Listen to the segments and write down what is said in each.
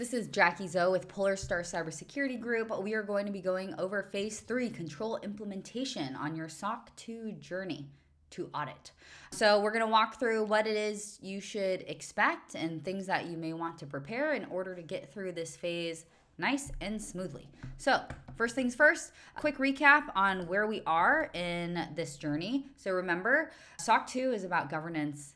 this is Jackie Zoe with PolarStar Cybersecurity Group. We are going to be going over phase 3, control implementation on your SOC 2 journey to audit. So we're going to walk through what it is you should expect and things that you may want to prepare in order to get through this phase nice and smoothly. So first things first, a quick recap on where we are in this journey. So remember, SOC 2 is about governance.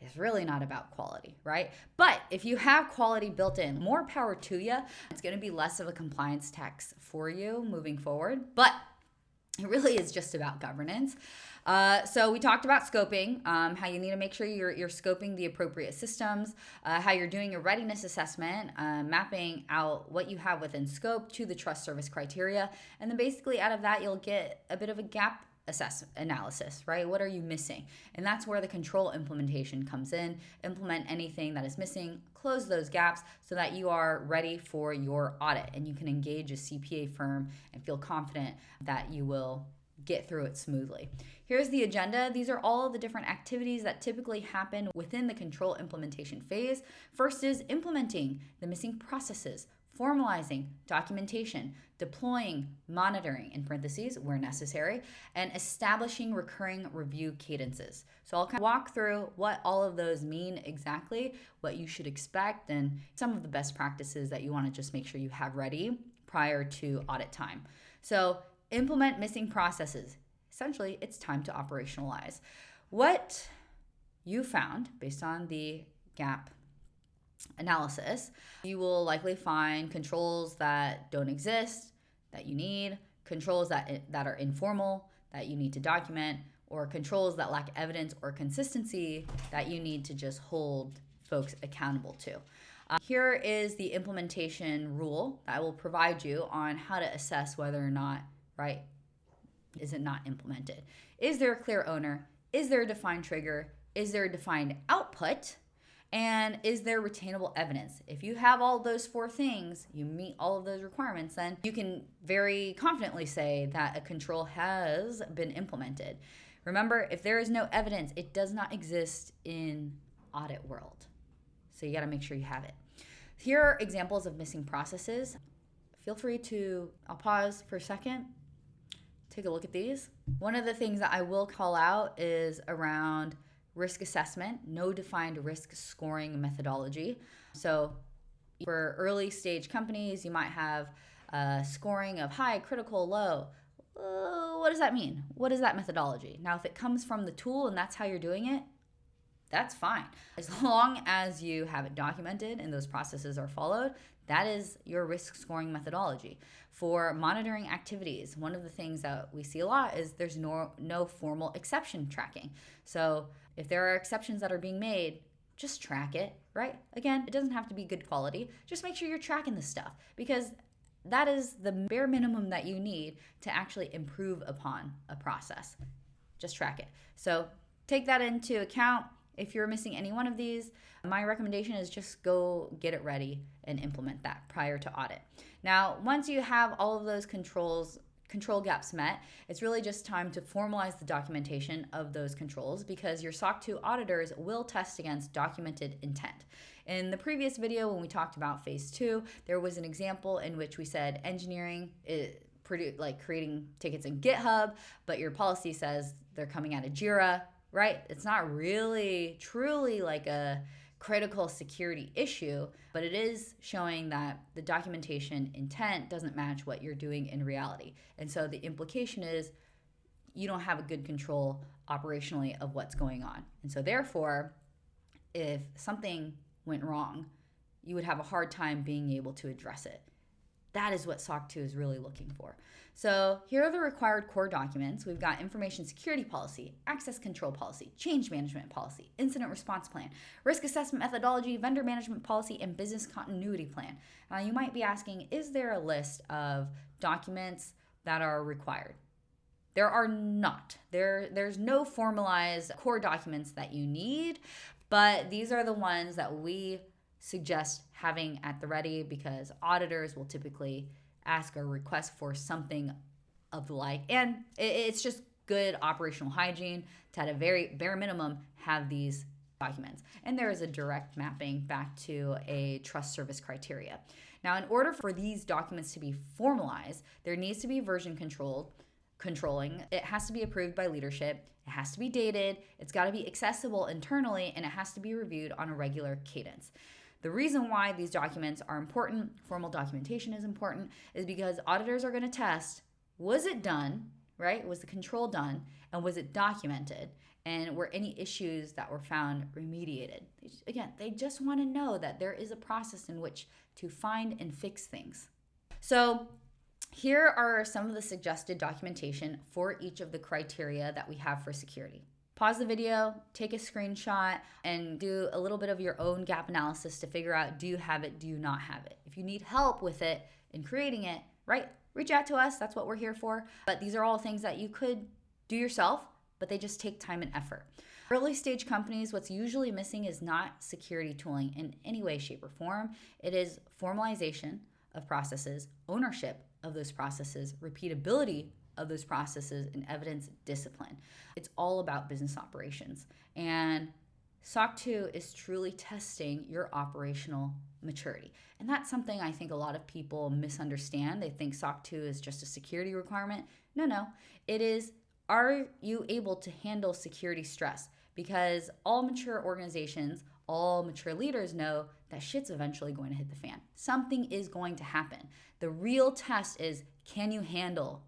It's really not about quality, right? But if you have quality built in, more power to you. It's going to be less of a compliance tax for you moving forward, but it really is just about governance. So we talked about scoping, how you need to make sure you're scoping the appropriate systems, how you're doing your readiness assessment, mapping out what you have within scope to the trust service criteria. And then basically out of that, you'll get a bit of a gap analysis, right? What are you missing? And that's where the control implementation comes in. Implement anything that is missing, close those gaps so that you are ready for your audit and you can engage a CPA firm and feel confident that you will get through it smoothly. Here's the agenda. These are all the different activities that typically happen within the control implementation phase. First is implementing the missing processes, formalizing documentation, deploying, monitoring, in parentheses, where necessary, and establishing recurring review cadences. So I'll kind of walk through what all of those mean exactly, what you should expect, and some of the best practices that you want to just make sure you have ready prior to audit time. So implement missing processes. Essentially, it's time to operationalize. What you found based on the gap analysis, you will likely find controls that don't exist, that you need, controls that are informal, that you need to document, or controls that lack evidence or consistency that you need to just hold folks accountable to. Here is the implementation rule that I will provide you on how to assess whether or not, right, is it not implemented. Is there a clear owner? Is there a defined trigger? Is there a defined output? And is there retainable evidence? If you have all those 4 things, you meet all of those requirements, then you can very confidently say that a control has been implemented. Remember, if there is no evidence, it does not exist in audit world. So you got to make sure you have it. Here are examples of missing processes. Feel free to, I'll pause for a second, take a look at these. One of the things that I will call out is around risk assessment, no defined risk scoring methodology. So for early stage companies, you might have a scoring of high, critical, low. What does that mean? What is that methodology? Now, if it comes from the tool and that's how you're doing it, that's fine. As long as you have it documented and those processes are followed, that is your risk scoring methodology. For monitoring activities, one of the things that we see a lot is there's no formal exception tracking. So if there are exceptions that are being made, just track it, right? Again, it doesn't have to be good quality. Just make sure you're tracking this stuff because that is the bare minimum that you need to actually improve upon a process. Just track it. So take that into account. If you're missing any one of these, my recommendation is just go get it ready and implement that prior to audit. Now, once you have all of those control gaps met, it's really just time to formalize the documentation of those controls because your SOC 2 auditors will test against documented intent. In the previous video, when we talked about phase 2, there was an example in which we said engineering creating tickets in GitHub, but your policy says they're coming out of Jira, right? It's not really truly like a critical security issue, but it is showing that the documentation intent doesn't match what you're doing in reality. And so the implication is you don't have a good control operationally of what's going on. And so therefore, if something went wrong, you would have a hard time being able to address it. That is what SOC 2 is really looking for. So here are the required core documents. We've got information security policy, access control policy, change management policy, incident response plan, risk assessment methodology, vendor management policy, and business continuity plan. Now you might be asking, is there a list of documents that are required? There are not. There's no formalized core documents that you need, but these are the ones that we suggest having at the ready because auditors will typically ask or request for something of the like. And it's just good operational hygiene to, at a very bare minimum, have these documents. And there is a direct mapping back to a trust service criteria. Now, in order for these documents to be formalized, there needs to be version controlling. It has to be approved by leadership. It has to be dated. It's got to be accessible internally, and it has to be reviewed on a regular cadence. The reason why these documents are important, formal documentation is important, is because auditors are going to test, was it done, right? Was the control done? And was it documented? And were any issues that were found remediated? Again, they just want to know that there is a process in which to find and fix things. So here are some of the suggested documentation for each of the criteria that we have for security. Pause the video, take a screenshot, and do a little bit of your own gap analysis to figure out, do you have it, do you not have it? If you need help with it in creating it, right, reach out to us. That's what we're here for. But these are all things that you could do yourself, but they just take time and effort. Early stage companies, what's usually missing is not security tooling in any way, shape, or form. It is formalization of processes, ownership of those processes, repeatability of those processes, and evidence discipline. It's all about business operations. And SOC 2 is truly testing your operational maturity. And that's something I think a lot of people misunderstand. They think SOC 2 is just a security requirement. No. It is, are you able to handle security stress? Because all mature organizations, all mature leaders know that shit's eventually going to hit the fan. Something is going to happen. The real test is, can you handle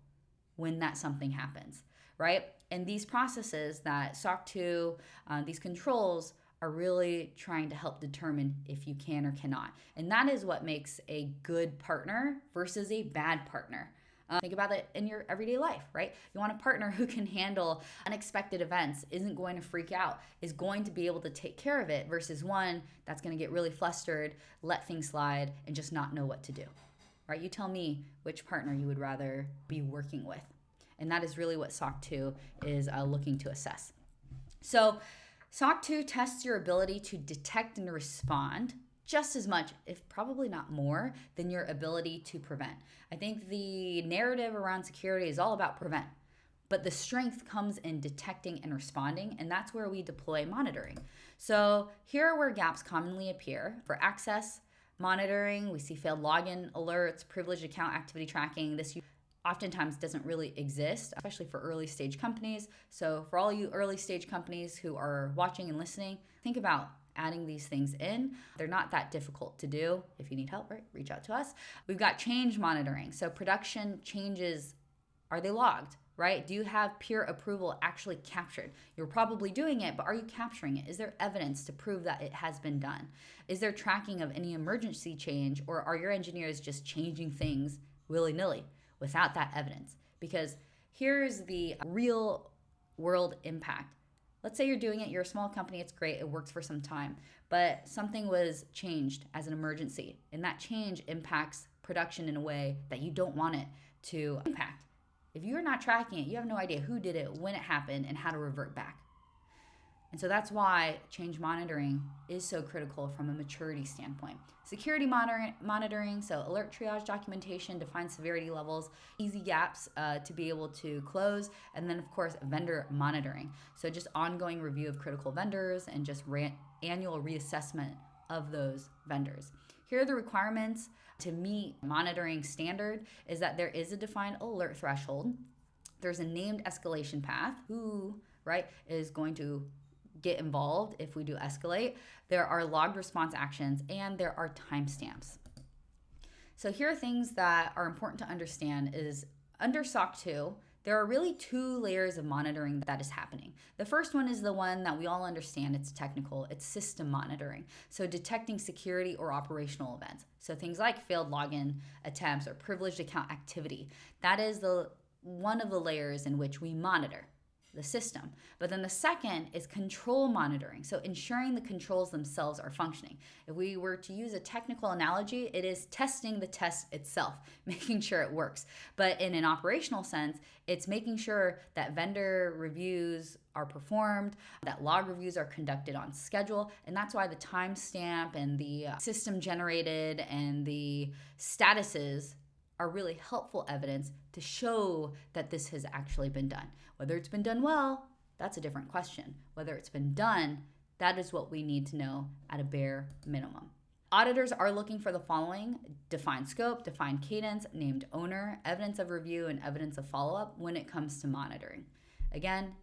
when that something happens, right? And these processes that SOC 2, these controls are really trying to help determine if you can or cannot. And that is what makes a good partner versus a bad partner. Think about it in your everyday life, right? You want a partner who can handle unexpected events, isn't going to freak out, is going to be able to take care of it, versus one that's going to get really flustered, let things slide, and just not know what to do, right? You tell me which partner you would rather be working with. And that is really what SOC 2 is looking to assess. So SOC 2 tests your ability to detect and respond just as much, if probably not more, than your ability to prevent. I think the narrative around security is all about prevent, but the strength comes in detecting and responding, and that's where we deploy monitoring. So here are where gaps commonly appear. For access monitoring, we see failed login alerts, privileged account activity tracking. This oftentimes doesn't really exist, especially for early stage companies. So for all you early stage companies who are watching and listening, think about adding these things in. They're not that difficult to do. If you need help, right, reach out to us. We've got change monitoring. So production changes, are they logged, right? Do you have peer approval actually captured? You're probably doing it, but are you capturing it? Is there evidence to prove that it has been done? Is there tracking of any emergency change, or are your engineers just changing things willy-nilly without that evidence? Because here's the real world impact. Let's say you're doing it, you're a small company, it's great, it works for some time, but something was changed as an emergency, and that change impacts production in a way that you don't want it to impact. If you're not tracking it, you have no idea who did it, when it happened, and how to revert back. And so that's why change monitoring is so critical from a maturity standpoint. Security monitoring, so alert triage documentation, define severity levels, easy gaps to be able to close, and then of course vendor monitoring. So just ongoing review of critical vendors and just annual reassessment of those vendors. Here are the requirements to meet monitoring standard is that there is a defined alert threshold. There's a named escalation path. Who, right, is going to get involved if we do escalate. There are logged response actions, and there are timestamps. So here are things that are important to understand is under SOC 2, there are really two layers of monitoring that is happening. The first one is the one that we all understand. It's technical. It's system monitoring. So detecting security or operational events. So things like failed login attempts or privileged account activity. That is one of the layers in which we monitor the system. But then the second is control monitoring. So ensuring the controls themselves are functioning. If we were to use a technical analogy, it is testing the test itself, making sure it works. But in an operational sense, it's making sure that vendor reviews are performed, that log reviews are conducted on schedule. And that's why the timestamp and the system generated and the statuses are really helpful evidence to show that this has actually been done. Whether it's been done well, that's a different question. Whether it's been done, That is what we need to know at a bare minimum. Auditors are looking for the following: defined scope, defined cadence, named owner, evidence of review, and evidence of follow-up when it comes to monitoring. Again,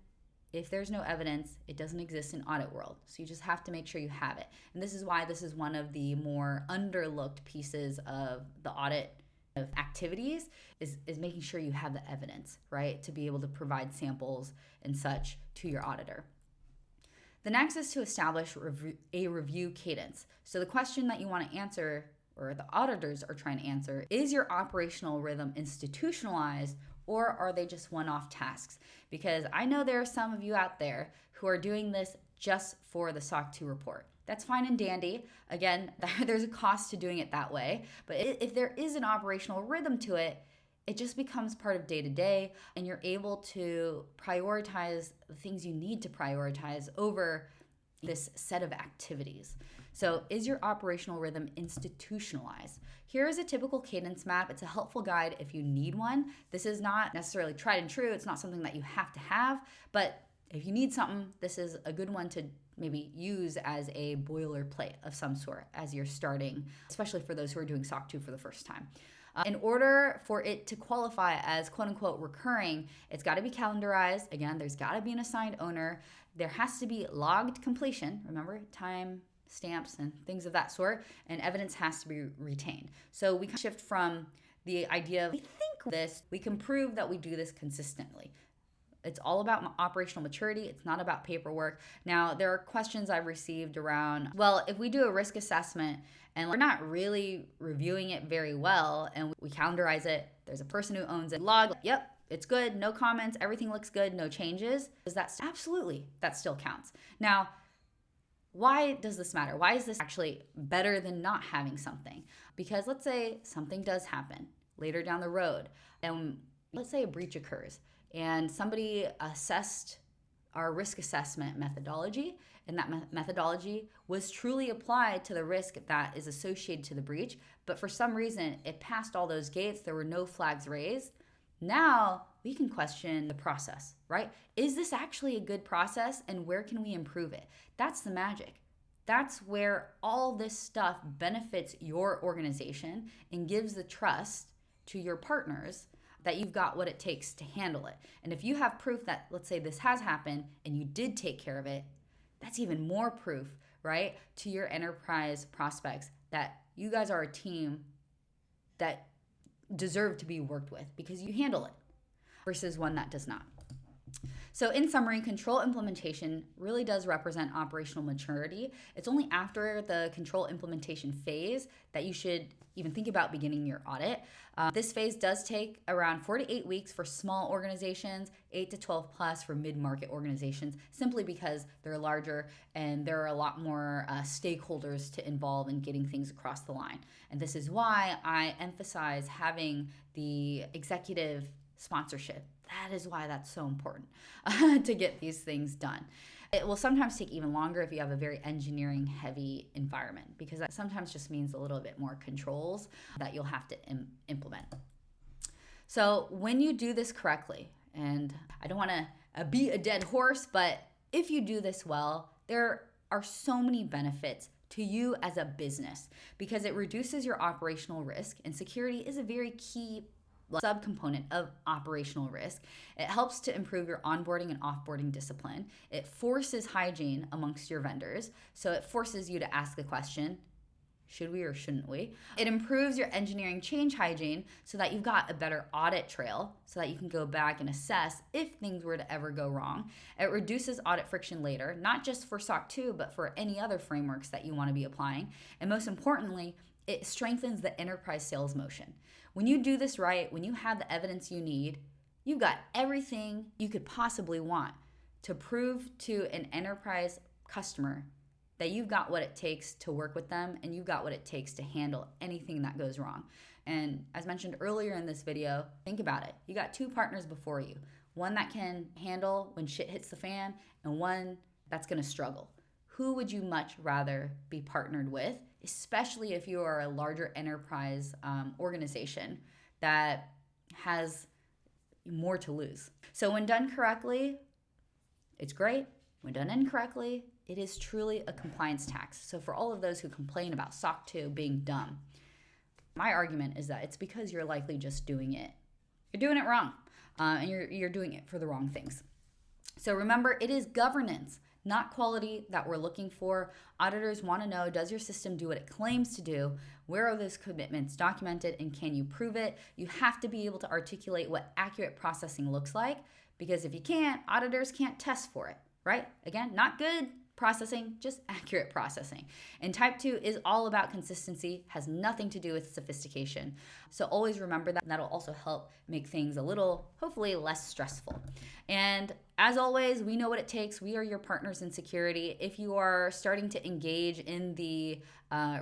if there's no evidence, it doesn't exist in audit world. So you just have to make sure you have it. And this is why this is one of the more underlooked pieces of the audit of activities is making sure you have the evidence, right? To be able to provide samples and such to your auditor. The next is to establish a review cadence. So the question that you want to answer, or the auditors are trying to answer, is your operational rhythm institutionalized, or are they just one-off tasks? Because I know there are some of you out there who are doing this just for the SOC 2 report. That's fine and dandy. Again, there's a cost to doing it that way. But if there is an operational rhythm to it, it just becomes part of day-to-day, and you're able to prioritize the things you need to prioritize over this set of activities. So is your operational rhythm institutionalized? Here is a typical cadence map. It's a helpful guide if you need one. This is not necessarily tried and true. It's not something that you have to have, but if you need something, this is a good one to maybe use as a boilerplate of some sort as you're starting, especially for those who are doing SOC 2 for the first time. In order for it to qualify as quote unquote recurring, it's got to be calendarized. Again, there's got to be an assigned owner. There has to be logged completion. Remember, time stamps and things of that sort, and evidence has to be retained. So we can shift from the idea of we think this, we can prove that we do this consistently. It's all about operational maturity. It's not about paperwork. Now, there are questions I've received around, well, if we do a risk assessment and we're not really reviewing it very well and we calendarize it, there's a person who owns it, log, yep, it's good, no comments, everything looks good, no changes. Does that absolutely, that still counts. Now, why does this matter? Why is this actually better than not having something? Because let's say something does happen later down the road, and let's say a breach occurs, and somebody assessed our risk assessment methodology, and that methodology was truly applied to the risk that is associated to the breach, but for some reason it passed all those gates, there were no flags raised. Now we can question the process, right? Is this actually a good process, and where can we improve it? That's the magic. That's where all this stuff benefits your organization and gives the trust to your partners that you've got what it takes to handle it. And if you have proof that, let's say this has happened and you did take care of it, that's even more proof, right, to your enterprise prospects that you guys are a team that deserve to be worked with because you handle it versus one that does not. So in summary, control implementation really does represent operational maturity. It's only after the control implementation phase that you should even think about beginning your audit. This phase does take around 4 to 8 weeks for small organizations, 8 to 12 plus for mid-market organizations, simply because they're larger and there are a lot more stakeholders to involve in getting things across the line. And this is why I emphasize having the executive sponsorship. That is why that's so important to get these things done. It will sometimes take even longer if you have a very engineering heavy environment, because that sometimes just means a little bit more controls that you'll have to implement. So when you do this correctly, and I don't want to beat a dead horse, but if you do this well, there are so many benefits to you as a business because it reduces your operational risk, and security is a very key subcomponent of operational risk. It helps to improve your onboarding and offboarding discipline. It forces hygiene amongst your vendors. So it forces you to ask the question, should we or shouldn't we? It improves your engineering change hygiene so that you've got a better audit trail so that you can go back and assess if things were to ever go wrong. It reduces audit friction later, not just for SOC 2, but for any other frameworks that you want to be applying. And most importantly, it strengthens the enterprise sales motion. When you do this right, when you have the evidence you need, you've got everything you could possibly want to prove to an enterprise customer that you've got what it takes to work with them and you've got what it takes to handle anything that goes wrong. And as mentioned earlier in this video, think about it. You got two partners before you, one that can handle when shit hits the fan and one that's going to struggle. Who would you much rather be partnered with, especially if you are a larger enterprise organization that has more to lose? So when done correctly, it's great. When done incorrectly, it is truly a compliance tax. So for all of those who complain about SOC 2 being dumb, my argument is that it's because you're likely just doing it. You're doing it wrong, and you're doing it for the wrong things. So remember, it is governance, not quality, that we're looking for. Auditors want to know, does your system do what it claims to do? Where are those commitments documented, and can you prove it? You have to be able to articulate what accurate processing looks like, because if you can't, auditors can't test for it, right? Again, not good processing, just accurate processing. And type 2 is all about consistency, has nothing to do with sophistication. So always remember that, and that'll also help make things a little, hopefully, less stressful. And as always, we know what it takes. We are your partners in security. If you are starting to engage in the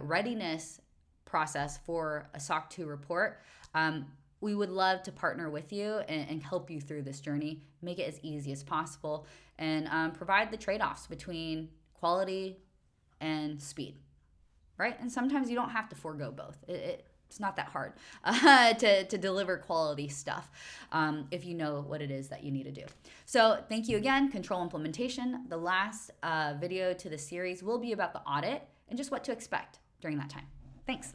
readiness process for a SOC 2 report, we would love to partner with you and help you through this journey, make it as easy as possible, and provide the trade-offs between quality and speed, right? And sometimes you don't have to forego both. It's not that hard to deliver quality stuff if you know what it is that you need to do. So thank you again, Control Implementation. The last video to the series will be about the audit and just what to expect during that time. Thanks.